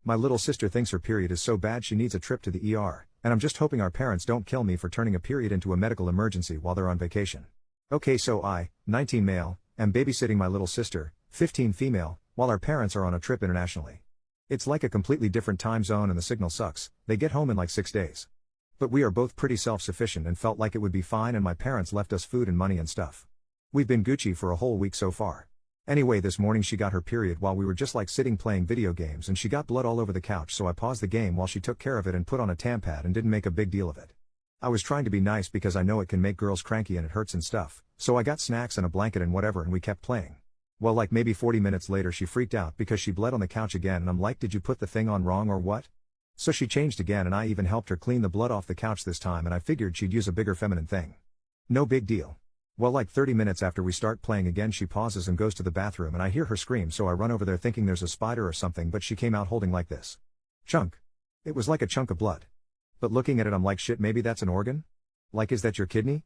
My little sister thinks her period is so bad she needs a trip to the ER, and I'm just hoping our parents don't kill me for turning a period into a medical emergency while they're on vacation. Okay, so I, 19 male, am babysitting my little sister, 15 female, while our parents are on a trip internationally. It's like a completely different time zone and the signal sucks. They get home in like 6 days. But we are both pretty self-sufficient and felt like it would be fine, and my parents left us food and money and stuff. We've been Gucci for a whole week so far. Anyway, this morning she got her period while we were just like sitting playing video games, and she got blood all over the couch, so I paused the game while she took care of it and put on a Tampad and didn't make a big deal of it. I was trying to be nice because I know it can make girls cranky and it hurts and stuff, so I got snacks and a blanket and whatever, and we kept playing. Well, like maybe 40 minutes later she freaked out because she bled on the couch again, and I'm like, did you put the thing on wrong or what? So she changed again, and I even helped her clean the blood off the couch this time, and I figured she'd use a bigger feminine thing. No big deal. Well, like 30 minutes after we start playing again she pauses and goes to the bathroom, and I hear her scream, so I run over there thinking there's a spider or something, but she came out holding like this chunk. It was like a chunk of blood. But looking at it I'm like, shit, maybe that's an organ? Like, is that your kidney?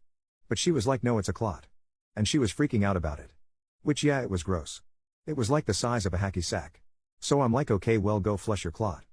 But she was like, no, it's a clot. And she was freaking out about it. Which, yeah, it was gross. It was like the size of a hacky sack. So I'm like, okay, well, go flush your clot.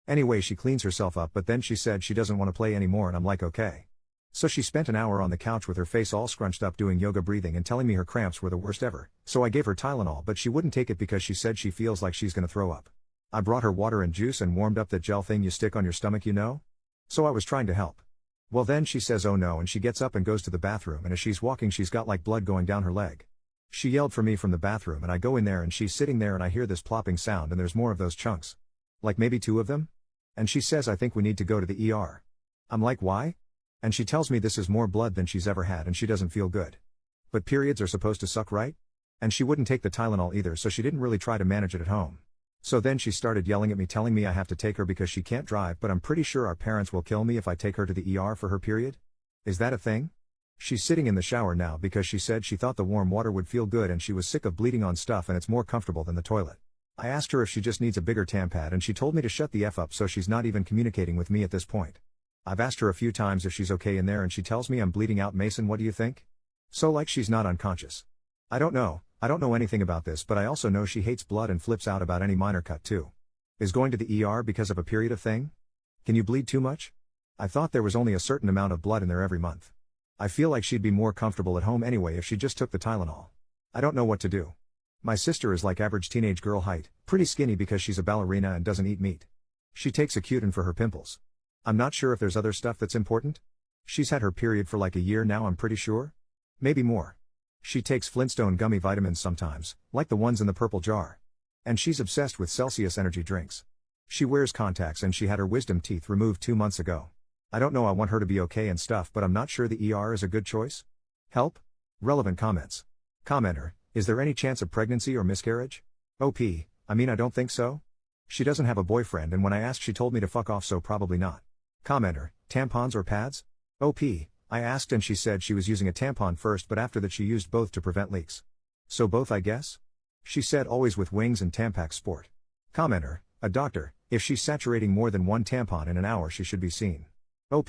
Anyway, she cleans herself up, but then she said she doesn't want to play anymore, and I'm like, okay. So she spent an hour on the couch with her face all scrunched up doing yoga breathing and telling me her cramps were the worst ever, so I gave her Tylenol, but she wouldn't take it because she said she feels like she's gonna throw up. I brought her water and juice and warmed up that gel thing you stick on your stomach, you know? So I was trying to help. Well, then she says oh no, and she gets up and goes to the bathroom, and as she's walking she's got like blood going down her leg. She yelled for me from the bathroom, and I go in there and she's sitting there, and I hear this plopping sound, and there's more of those chunks. Like maybe 2 of them? And she says, I think we need to go to the ER. I'm like, why? And she tells me this is more blood than she's ever had and she doesn't feel good. But periods are supposed to suck, right? And she wouldn't take the Tylenol either, so she didn't really try to manage it at home. So then she started yelling at me, telling me I have to take her because she can't drive, but I'm pretty sure our parents will kill me if I take her to the ER for her period. Is that a thing? She's sitting in the shower now because she said she thought the warm water would feel good and she was sick of bleeding on stuff and it's more comfortable than the toilet. I asked her if she just needs a bigger Tampad, and she told me to shut the F up, so she's not even communicating with me at this point. I've asked her a few times if she's okay in there, and she tells me I'm bleeding out. Mason, what do you think? So like she's not unconscious. I don't know anything about this, but I also know she hates blood and flips out about any minor cut too. Is going to the ER because of a period a thing? Can you bleed too much? I thought there was only a certain amount of blood in there every month. I feel like she'd be more comfortable at home anyway if she just took the Tylenol. I don't know what to do. My sister is like average teenage girl height, pretty skinny because she's a ballerina and doesn't eat meat. She takes Accutane for her pimples. I'm not sure if there's other stuff that's important. She's had her period for like a year now, I'm pretty sure. Maybe more. She takes Flintstone gummy vitamins sometimes, like the ones in the purple jar. And she's obsessed with Celsius energy drinks. She wears contacts and she had her wisdom teeth removed 2 months ago. I don't know, I want her to be okay and stuff, but I'm not sure the ER is a good choice. Help? Relevant comments. Commenter, is there any chance of pregnancy or miscarriage? OP, I mean I don't think so. She doesn't have a boyfriend, and when I asked she told me to fuck off, so probably not. Commenter, tampons or pads? OP, I asked and she said she was using a tampon first, but after that she used both to prevent leaks. So both, I guess? She said always with Wings and Tampax Sport. Commenter, a doctor, if she's saturating more than 1 tampon in an hour she should be seen. OP,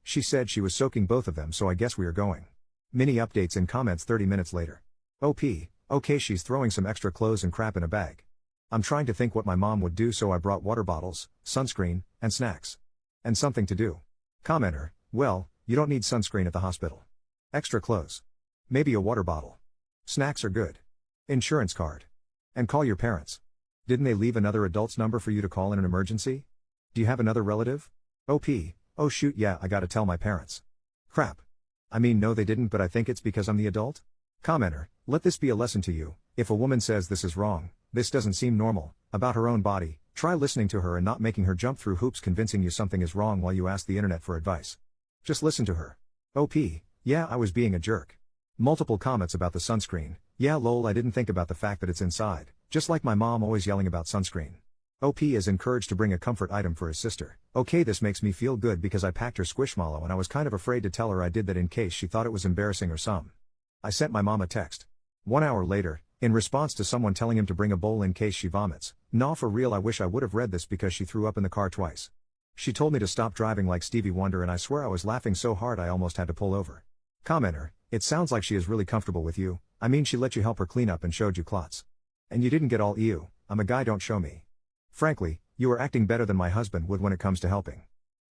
she said she was soaking both of them, so I guess we are going. Mini updates in comments 30 minutes later. OP, okay, she's throwing some extra clothes and crap in a bag. I'm trying to think what my mom would do, so I brought water bottles, sunscreen, and snacks. And something to do. Commenter, well, you don't need sunscreen at the hospital. Extra clothes. Maybe a water bottle. Snacks are good. Insurance card. And call your parents. Didn't they leave another adult's number for you to call in an emergency? Do you have another relative? OP, oh shoot, yeah, I gotta tell my parents. Crap. I mean, no they didn't, but I think it's because I'm the adult. Commenter, let this be a lesson to you. If a woman says this is wrong, this doesn't seem normal, about her own body, try listening to her and not making her jump through hoops convincing you something is wrong while you ask the internet for advice. Just listen to her. OP, yeah, I was being a jerk. Multiple comments about the sunscreen. Yeah, lol, I didn't think about the fact that it's inside, just like my mom always yelling about sunscreen. OP is encouraged to bring a comfort item for his sister. Okay, this makes me feel good because I packed her Squishmallow and I was kind of afraid to tell her I did that in case she thought it was embarrassing or some. I sent my mom a text. 1 hour later, in response to someone telling him to bring a bowl in case she vomits. Nah, for real, I wish I would have read this because she threw up in the car twice. She told me to stop driving like Stevie Wonder and I swear I was laughing so hard I almost had to pull over. Commenter, it sounds like she is really comfortable with you. I mean, she let you help her clean up and showed you clots. And you didn't get all ew, I'm a guy, don't show me. Frankly, You are acting better than my husband would when it comes to helping.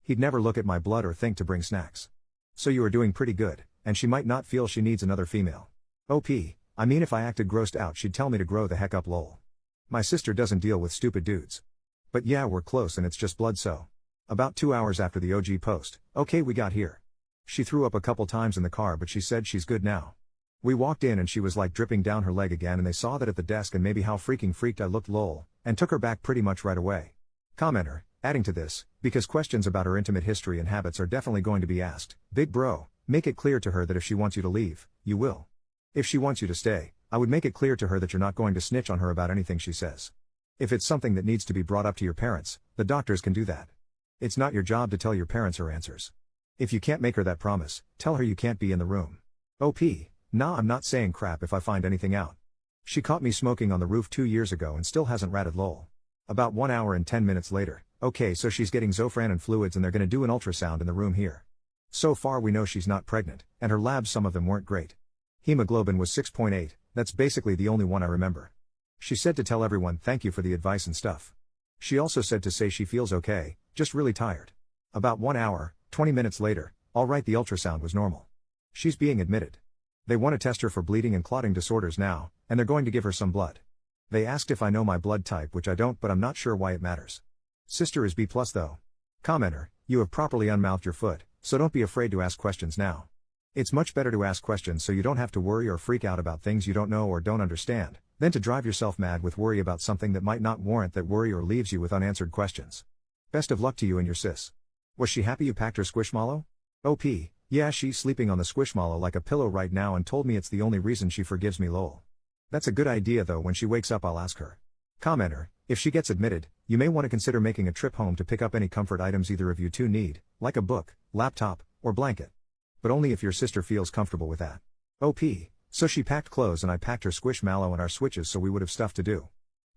He'd never look at my blood or think to bring snacks. So you are doing pretty good, and she might not feel she needs another female. OP, I mean if I acted grossed out she'd tell me to grow the heck up lol. My sister doesn't deal with stupid dudes. But yeah, we're close and it's just blood so. About 2 hours after the OG post, okay we got here. She threw up a couple times in the car but she said she's good now. We walked in and she was like dripping down her leg again and they saw that at the desk and maybe how freaking freaked I looked lol, and took her back pretty much right away. Commenter, adding to this, because questions about her intimate history and habits are definitely going to be asked, big bro, make it clear to her that if she wants you to leave, you will. If she wants you to stay, I would make it clear to her that you're not going to snitch on her about anything she says. If it's something that needs to be brought up to your parents, the doctors can do that. It's not your job to tell your parents her answers. If you can't make her that promise, tell her you can't be in the room. OP, nah I'm not saying crap if I find anything out. She caught me smoking on the roof 2 years ago and still hasn't ratted lol. About 1 hour and 10 minutes later, okay so she's getting Zofran and fluids and they're gonna do an ultrasound in the room here. So far we know she's not pregnant, and her labs some of them weren't great. Hemoglobin was 6.8, that's basically the only one I remember. She said to tell everyone thank you for the advice and stuff. She also said to say she feels okay, just really tired. About 1 hour, 20 minutes later, alright the ultrasound was normal. She's being admitted. They want to test her for bleeding and clotting disorders now, and they're going to give her some blood. They asked if I know my blood type which I don't but I'm not sure why it matters. Sister is B+ though. Commenter, you have properly unmouthed your foot, so don't be afraid to ask questions now. It's much better to ask questions so you don't have to worry or freak out about things you don't know or don't understand, than to drive yourself mad with worry about something that might not warrant that worry or leaves you with unanswered questions. Best of luck to you and your sis. Was she happy you packed her squishmallow? OP, yeah she's sleeping on the squishmallow like a pillow right now and told me it's the only reason she forgives me lol. That's a good idea though, when she wakes up I'll ask her. Commenter, if she gets admitted, you may want to consider making a trip home to pick up any comfort items either of you two need, like a book, laptop, or blanket. But only if your sister feels comfortable with that. OP, so she packed clothes and I packed her squishmallow and our switches so we would have stuff to do.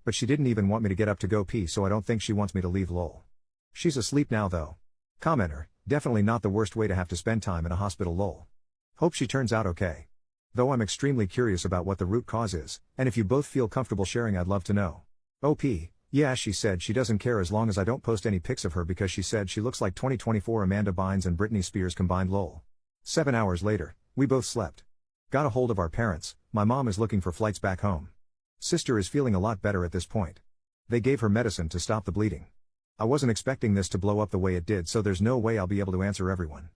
But she didn't even want me to get up to go pee so I don't think she wants me to leave lol. She's asleep now though. Commenter, definitely not the worst way to have to spend time in a hospital lol. Hope she turns out okay. Though I'm extremely curious about what the root cause is, and if you both feel comfortable sharing I'd love to know. OP, yeah she said she doesn't care as long as I don't post any pics of her because she said she looks like 2024 Amanda Bynes and Britney Spears combined lol. 7 hours later, we both slept. Got a hold of our parents, my mom is looking for flights back home. Sister is feeling a lot better at this point. They gave her medicine to stop the bleeding. I wasn't expecting this to blow up the way it did so there's no way I'll be able to answer everyone.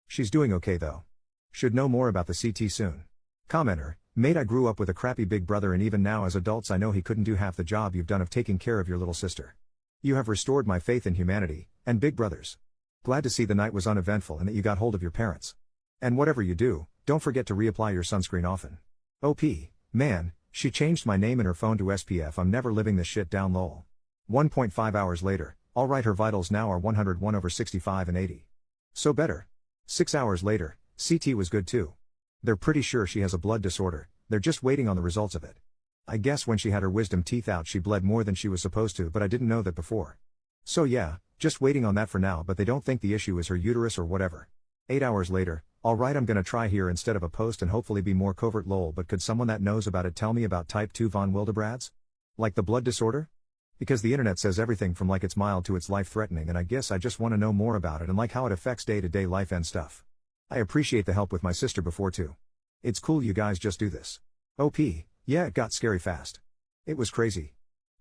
She's doing okay though. Should know more about the CT soon. Commenter, mate I grew up with a crappy big brother and even now as adults I know he couldn't do half the job you've done of taking care of your little sister. You have restored my faith in humanity, and big brothers. Glad to see the night was uneventful and that you got hold of your parents. And whatever you do, don't forget to reapply your sunscreen often. OP, man, she changed my name in her phone to SPF I'm never living this shit down lol. 1.5 hours later, alright her vitals now are 101/65 and 80. So better. 6 hours later, CT was good too. They're pretty sure she has a blood disorder, they're just waiting on the results of it. I guess when she had her wisdom teeth out she bled more than she was supposed to but I didn't know that before. So yeah, just waiting on that for now but they don't think the issue is her uterus or whatever. 8 hours later, alright I'm gonna try here instead of a post and hopefully be more covert lol but could someone that knows about it tell me about type 2 von Willebrand's? Like the blood disorder? Because the internet says everything from like it's mild to it's life-threatening and I guess I just want to know more about it and like how it affects day-to-day life and stuff. I appreciate the help with my sister before too. It's cool you guys just do this. OP, yeah it got scary fast. It was crazy.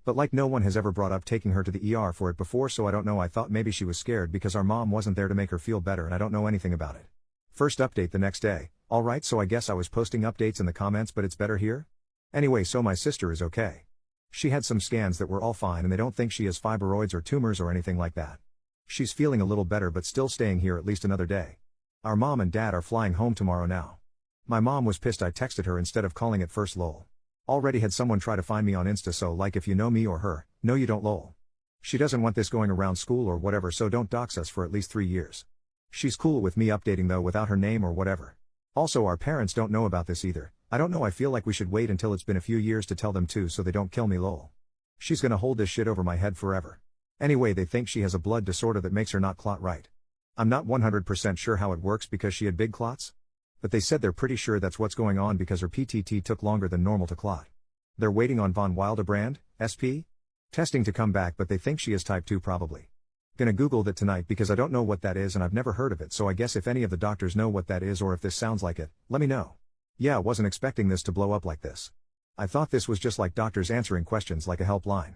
But like no one has ever brought up taking her to the ER for it before so I don't know I thought maybe she was scared because our mom wasn't there to make her feel better and I don't know anything about it. First update the next day, alright so I guess I was posting updates in the comments but it's better here? Anyway so my sister is okay. She had some scans that were all fine and they don't think she has fibroids or tumors or anything like that. She's feeling a little better but still staying here at least another day. Our mom and dad are flying home tomorrow now. My mom was pissed I texted her instead of calling at first lol. Already had someone try to find me on Insta so like if you know me or her, no you don't lol. She doesn't want this going around school or whatever so don't dox us for at least 3 years. She's cool with me updating though without her name or whatever. Also our parents don't know about this either. I don't know I feel like we should wait until it's been a few years to tell them too so they don't kill me lol. She's gonna hold this shit over my head forever. Anyway they think she has a blood disorder that makes her not clot right. I'm not 100% sure how it works because she had big clots. But they said they're pretty sure that's what's going on because her PTT took longer than normal to clot. They're waiting on von Willebrand, SP? Testing to come back but they think she is type 2 probably. Gonna Google that tonight because I don't know what that is and I've never heard of it, so I guess if any of the doctors know what that is or if this sounds like it, let me know. Yeah, wasn't expecting this to blow up like this. I thought this was just like doctors answering questions like a helpline.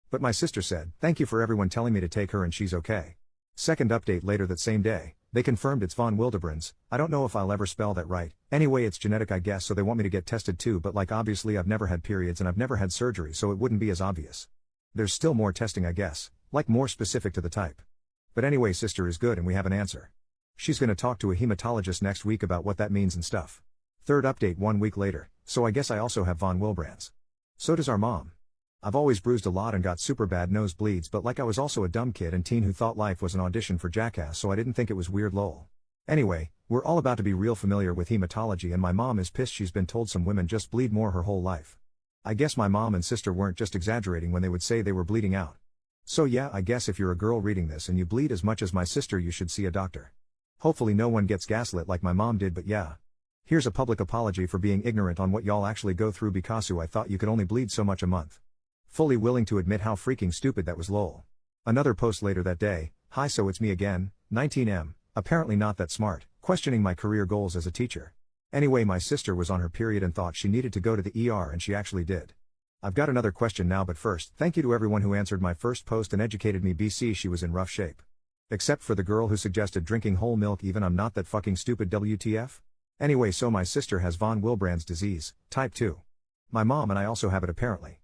But my sister said, thank you for everyone telling me to take her and she's okay. Second update later that same day, they confirmed it's von Willebrand's. I don't know if I'll ever spell that right. Anyway, it's genetic I guess, so they want me to get tested too, but like obviously I've never had periods and I've never had surgery, so it wouldn't be as obvious. There's still more testing I guess, like more specific to the type. But anyway, sister is good and we have an answer. She's gonna talk to a hematologist next week about what that means and stuff. Third update 1 week later, so I guess I also have von Willebrand's. So does our mom. I've always bruised a lot and got super bad nosebleeds, but like I was also a dumb kid and teen who thought life was an audition for Jackass, so I didn't think it was weird lol. Anyway, we're all about to be real familiar with hematology and my mom is pissed she's been told some women just bleed more her whole life. I guess my mom and sister weren't just exaggerating when they would say they were bleeding out. So yeah, I guess if you're a girl reading this and you bleed as much as my sister you should see a doctor. Hopefully no one gets gaslit like my mom did, but yeah. Here's a public apology for being ignorant on what y'all actually go through because I thought you could only bleed so much a month. Fully willing to admit how freaking stupid that was lol. Another post later that day, hi so it's me again, 19M, apparently not that smart, questioning my career goals as a teacher. Anyway, my sister was on her period and thought she needed to go to the ER and she actually did. I've got another question now, but first, thank you to everyone who answered my first post and educated me. BC she was in rough shape. Except for the girl who suggested drinking whole milk, even I'm not that fucking stupid WTF. Anyway, so my sister has von Willebrand's disease, type 2. My mom and I also have it apparently.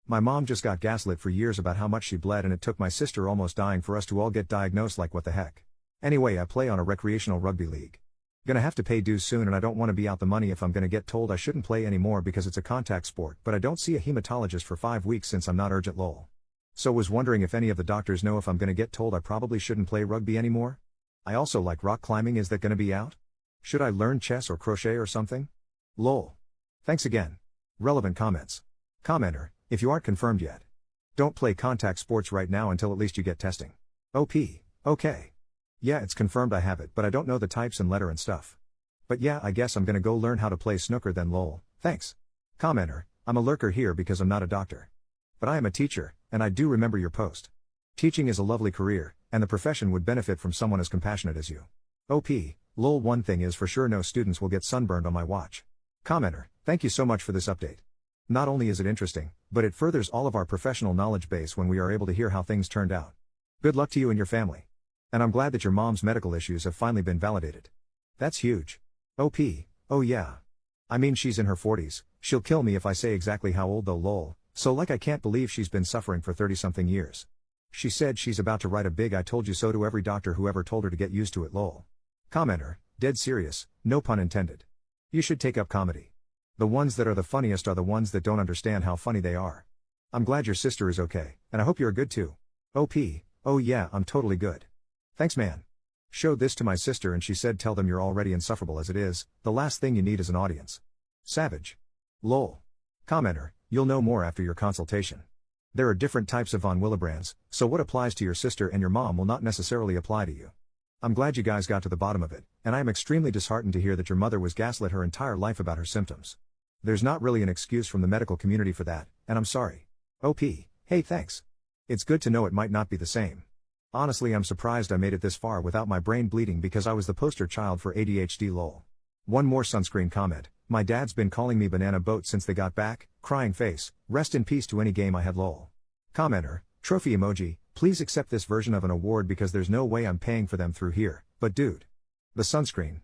My mom just got gaslit for years about how much she bled and it took my sister almost dying for us to all get diagnosed, like what the heck. Anyway, I play on a recreational rugby league. Gonna have to pay dues soon and I don't want to be out the money if I'm gonna get told I shouldn't play anymore because it's a contact sport, but I don't see a hematologist for 5 weeks since I'm not urgent lol. So was wondering if any of the doctors know if I'm gonna get told I probably shouldn't play rugby anymore? I also like rock climbing, is that gonna be out? Should I learn chess or crochet or something? Lol. Thanks again. Relevant comments. Commenter, if you aren't confirmed yet, don't play contact sports right now until at least you get testing. OP, okay. Yeah, it's confirmed I have it, but I don't know the types and letter and stuff. But yeah, I guess I'm gonna go learn how to play snooker then lol. Thanks. Commenter, I'm a lurker here because I'm not a doctor. But I am a teacher, and I do remember your post. Teaching is a lovely career, and the profession would benefit from someone as compassionate as you. OP, lol. One thing is for sure, no students will get sunburned on my watch. Commenter, thank you so much for this update. Not only is it interesting, but it furthers all of our professional knowledge base when we are able to hear how things turned out. Good luck to you and your family. And I'm glad that your mom's medical issues have finally been validated. That's huge. OP, oh yeah. I mean, she's in her 40s, she'll kill me if I say exactly how old though lol, so like I can't believe she's been suffering for 30-something years. She said she's about to write a big I told you so to every doctor who ever told her to get used to it lol. Commenter, dead serious, no pun intended. You should take up comedy. The ones that are the funniest are the ones that don't understand how funny they are. I'm glad your sister is okay, and I hope you're good too. OP, oh yeah, I'm totally good. Thanks man. Showed this to my sister and she said tell them you're already insufferable as it is, the last thing you need is an audience. Savage. Lol. Commenter, you'll know more after your consultation. There are different types of von Willebrand's, so what applies to your sister and your mom will not necessarily apply to you. I'm glad you guys got to the bottom of it, and I am extremely disheartened to hear that your mother was gaslit her entire life about her symptoms. There's not really an excuse from the medical community for that, and I'm sorry. OP, hey thanks. It's good to know it might not be the same. Honestly, I'm surprised I made it this far without my brain bleeding because I was the poster child for ADHD lol. One more sunscreen comment, my dad's been calling me banana boat since they got back, crying face, rest in peace to any game I had lol. Commenter, trophy emoji, please accept this version of an award because there's no way I'm paying for them through here, but dude. The sunscreen,